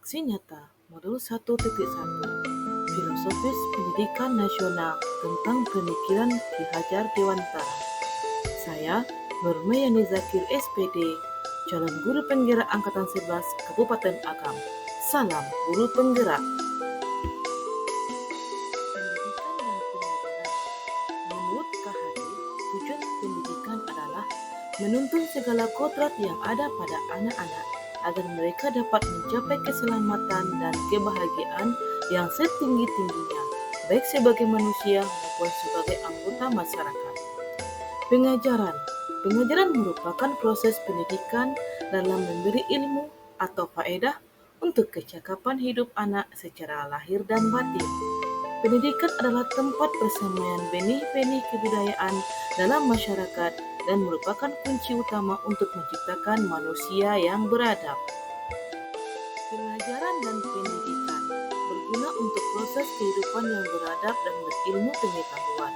Aksi nyata Modul 1.1 Filosofis Pendidikan Nasional tentang Pemikiran Ki Hajar Dewantara. Saya Nurmayani Zakir SPD, calon guru penggerak Angkatan 11 Kabupaten Agam. Salam guru penggerak. Pendidikan dan pembelajaran. Menurut KHD, tujuan pendidikan adalah menuntun segala kodrat yang ada pada anak-anak agar mereka dapat mencapai keselamatan dan kebahagiaan yang setinggi-tingginya, baik sebagai manusia maupun sebagai anggota masyarakat. Pengajaran merupakan proses pendidikan dalam memberi ilmu atau faedah untuk kecakapan hidup anak secara lahir dan batin. Pendidikan adalah tempat persemaian benih-benih kebudayaan dalam masyarakat dan merupakan kunci utama untuk menciptakan manusia yang beradab. Pelajaran dan pendidikan berguna untuk proses kehidupan yang beradab dan berilmu pengetahuan.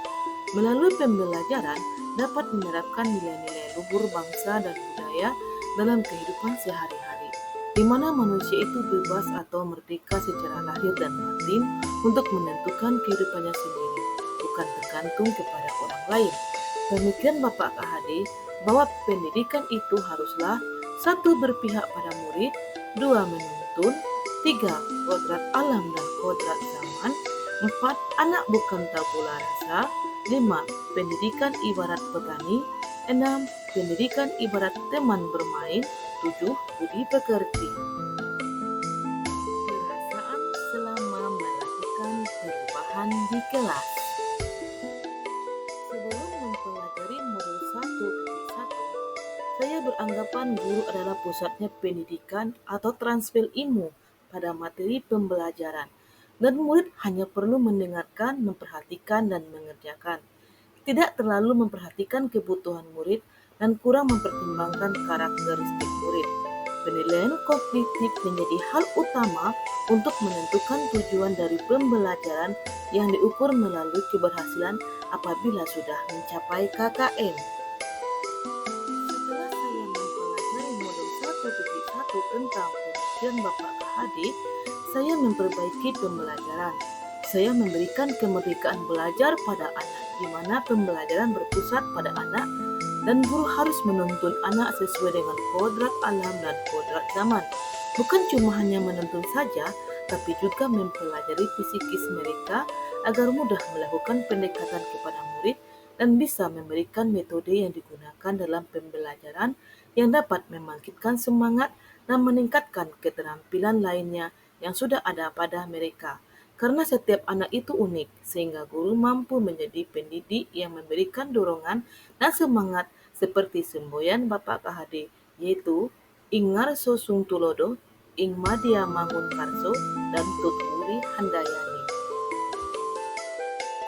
Melalui pembelajaran dapat menerapkan nilai-nilai luhur bangsa dan budaya dalam kehidupan sehari-hari, di mana manusia itu bebas atau merdeka secara lahir dan batin untuk menentukan kehidupannya sendiri, bukan tergantung kepada orang lain. Pemikiran Bapak KHD bahwa pendidikan itu haruslah 1. Berpihak pada murid, 2. Menuntun, 3. Kodrat alam dan kodrat zaman, 4. Anak bukan tabula rasa, 5. Pendidikan ibarat petani, 6. Pendidikan ibarat teman bermain, 7. Budi pekerti. Perasaan selama melakukan perubahan di kelas. Sebelum mempelajari modul 1.1, saya beranggapan guru adalah pusatnya pendidikan atau transfer ilmu pada materi pembelajaran, dan murid hanya perlu mendengarkan, memperhatikan, dan mengerjakan. Tidak terlalu memperhatikan kebutuhan murid dan kurang mempertimbangkan karakteristik murid. Penilaian kognitif menjadi hal utama untuk menentukan tujuan dari pembelajaran yang diukur melalui keberhasilan apabila sudah mencapai KKM. Setelah saya mempelajari modul 1.1 tentang pemikiran Bapak KHD, saya memperbaiki pembelajaran. Saya memberikan kemerdekaan belajar pada anak, di mana pembelajaran berpusat pada anak dan guru harus menuntun anak sesuai dengan kodrat alam dan kodrat zaman. Bukan cuma hanya menuntun saja, tapi juga mempelajari psikis mereka agar mudah melakukan pendekatan kepada murid dan bisa memberikan metode yang digunakan dalam pembelajaran yang dapat membangkitkan semangat dan meningkatkan keterampilan lainnya yang sudah ada pada mereka. Karena setiap anak itu unik, sehingga guru mampu menjadi pendidik yang memberikan dorongan dan semangat seperti semboyan Bapak KHD, yaitu Ingar Sosung Tulodo, Ing Madya Mangun Karso, dan Tuturi Handayani.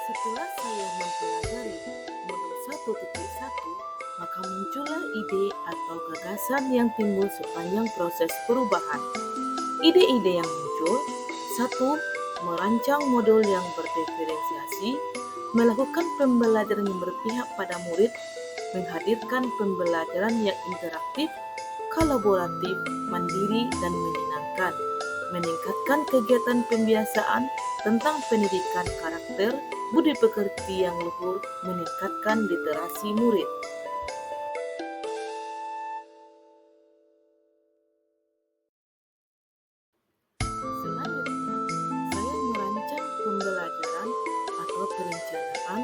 Setelah saya mempelajari modul 1.1, maka muncullah ide atau gagasan yang timbul sepanjang proses perubahan. Ide-ide yang muncul: 1. Merancang modul yang berdiferensiasi, melakukan pembelajaran yang berpihak pada murid, menghadirkan pembelajaran yang interaktif, kolaboratif, mandiri, dan menyenangkan, meningkatkan kegiatan pembiasaan tentang pendidikan karakter, budi pekerti yang luhur, meningkatkan literasi murid. Selanjutnya, saya merancang pembelajaran atau perencanaan.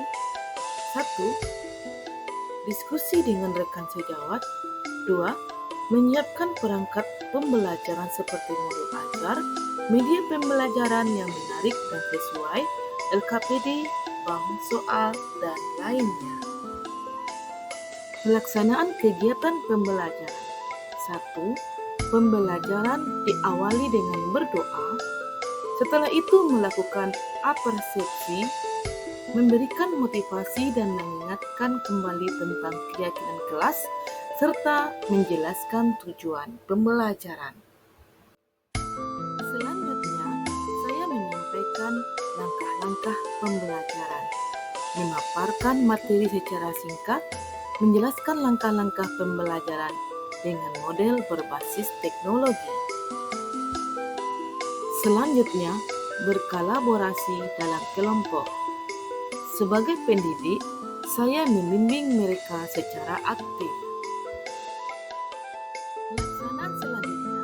1. Diskusi dengan rekan sejawat. 2. Menyiapkan perangkat pembelajaran seperti modul ajar, media pembelajaran yang menarik dan sesuai, LKPD, bank soal, dan lainnya. Pelaksanaan kegiatan pembelajaran. 1. Pembelajaran diawali dengan berdoa. Setelah itu melakukan apersepsi, memberikan motivasi dan mengingatkan kembali tentang keyakinan kelas, serta menjelaskan tujuan pembelajaran. Selanjutnya, saya menyampaikan langkah-langkah pembelajaran, memaparkan materi secara singkat, menjelaskan langkah-langkah pembelajaran dengan model berbasis teknologi. Selanjutnya, berkolaborasi dalam kelompok. Sebagai pendidik, saya membimbing mereka secara aktif. Pelaksanaan selanjutnya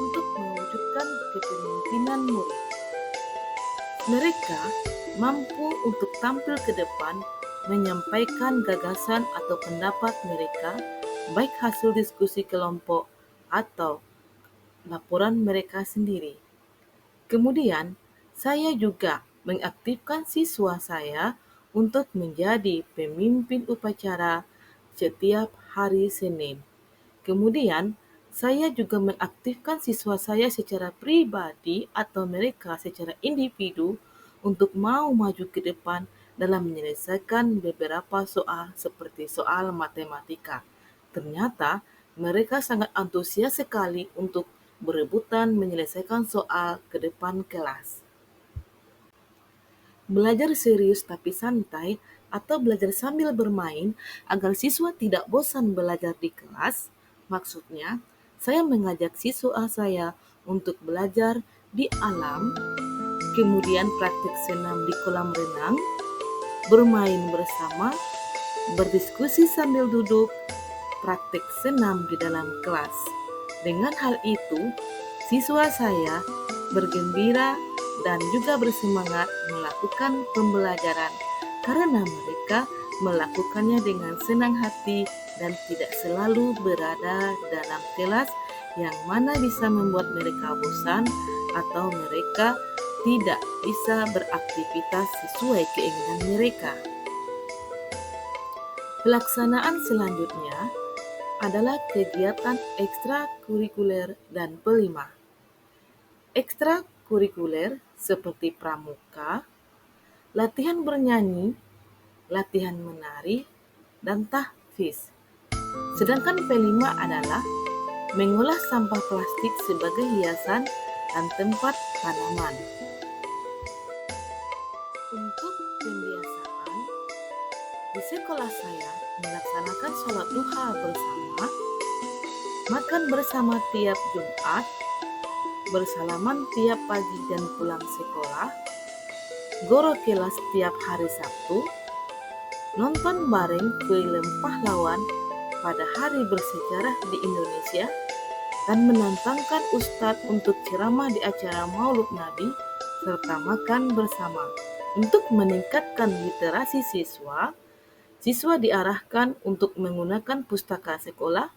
untuk mewujudkan kepemimpinan murid. Mereka mampu untuk tampil ke depan, menyampaikan gagasan atau pendapat mereka, baik hasil diskusi kelompok atau laporan mereka sendiri. Kemudian, saya juga mengaktifkan siswa saya untuk menjadi pemimpin upacara setiap hari Senin. Kemudian, saya juga mengaktifkan siswa saya secara pribadi atau mereka secara individu untuk mau maju ke depan dalam menyelesaikan beberapa soal seperti soal matematika. Ternyata mereka sangat antusias sekali untuk berebutan menyelesaikan soal ke depan kelas. Belajar serius tapi santai atau belajar sambil bermain agar siswa tidak bosan belajar di kelas. Maksudnya, saya mengajak siswa saya untuk belajar di alam, kemudian praktik senam di kolam renang, bermain bersama, berdiskusi sambil duduk, praktik senam di dalam kelas. Dengan hal itu, siswa saya bergembira dan juga bersemangat melakukan pembelajaran karena mereka melakukannya dengan senang hati dan tidak selalu berada dalam kelas yang mana bisa membuat mereka bosan atau mereka tidak bisa beraktivitas sesuai keinginan mereka. Pelaksanaan selanjutnya adalah kegiatan ekstrakurikuler dan P5. Ekstrakurikuler seperti pramuka, latihan bernyanyi, latihan menari, dan tahfiz. Sedangkan P5 adalah mengolah sampah plastik sebagai hiasan dan tempat tanaman. Untuk pembiasaan, di sekolah saya melaksanakan sholat duha bersama, makan bersama tiap Jumat, bersalaman tiap pagi dan pulang sekolah, goro kelas tiap hari Sabtu, nonton bareng film pahlawan pada hari bersejarah di Indonesia, dan menantangkan Ustadz untuk ceramah di acara Maulud Nabi, serta makan bersama. Untuk meningkatkan literasi siswa, siswa diarahkan untuk menggunakan pustaka sekolah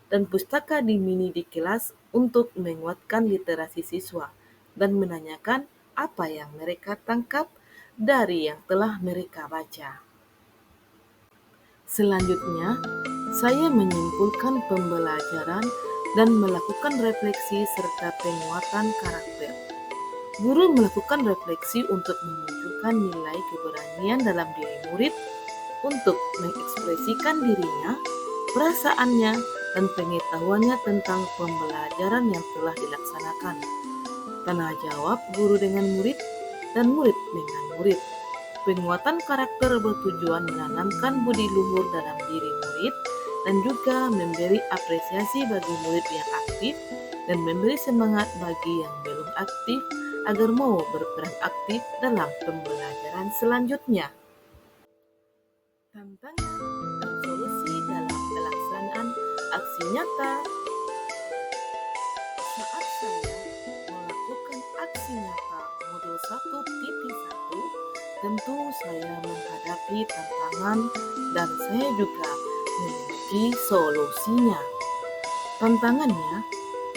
dan pustaka di mini di kelas untuk menguatkan literasi siswa dan menanyakan apa yang mereka tangkap dari yang telah mereka baca. Selanjutnya, saya menyimpulkan pembelajaran dan melakukan refleksi serta penguatan karakter. Guru melakukan refleksi untuk menunjukkan nilai keberanian dalam diri murid untuk mengekspresikan dirinya, perasaannya, dan pengetahuannya tentang pembelajaran yang telah dilaksanakan. Tanya jawab guru dengan murid dan murid dengan murid. Penguatan karakter bertujuan menanamkan budi luhur dalam diri murid dan juga memberi apresiasi bagi murid yang aktif dan memberi semangat bagi yang belum aktif agar mau berperan aktif dalam pembelajaran selanjutnya. Tantangan dan solusi dalam pelaksanaan aksi nyata. Saat saya melakukan aksi nyata modul 1.1, tentu saya menghadapi tantangan dan saya juga memiliki solusinya. Tantangannya,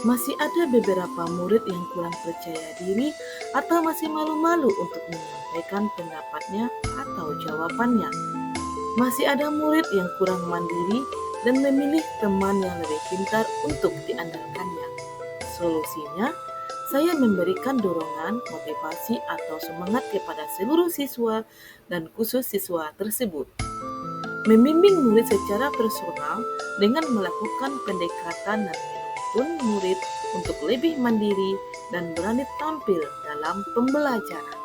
masih ada beberapa murid yang kurang percaya diri atau masih malu-malu untuk menyampaikan pendapatnya atau jawabannya. Masih ada murid yang kurang mandiri dan memilih teman yang lebih pintar untuk diandalkannya. Solusinya, saya memberikan dorongan, motivasi, atau semangat kepada seluruh siswa dan khusus siswa tersebut. Membimbing murid secara personal dengan melakukan pendekatan dan menuntun murid untuk lebih mandiri dan berani tampil dalam pembelajaran.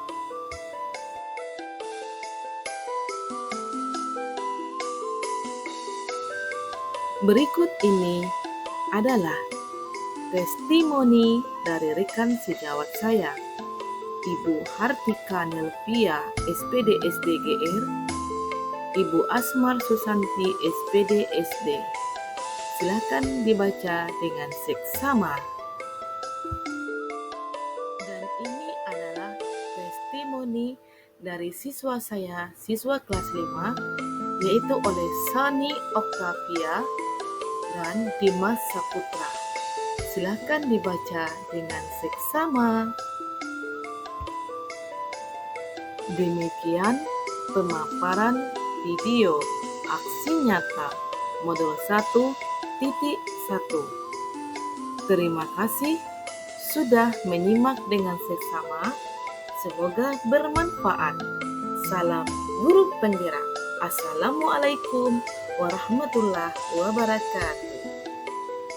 Berikut ini adalah testimoni dari rekan sejawat saya, Ibu Hartika Nelvia, SPD SDGR, Ibu Asmar Susanti, SPD SD. Silakan dibaca dengan seksama. Dan ini adalah testimoni dari siswa saya, siswa kelas 5, yaitu oleh Sani Octavia dan Dimas Saputra. Silakan dibaca dengan seksama. Demikian pemaparan video aksi nyata modul 1.1. Terima kasih sudah menyimak dengan seksama. Semoga bermanfaat. Salam guru penggerak. Assalamualaikum warahmatullahi wabarakatuh.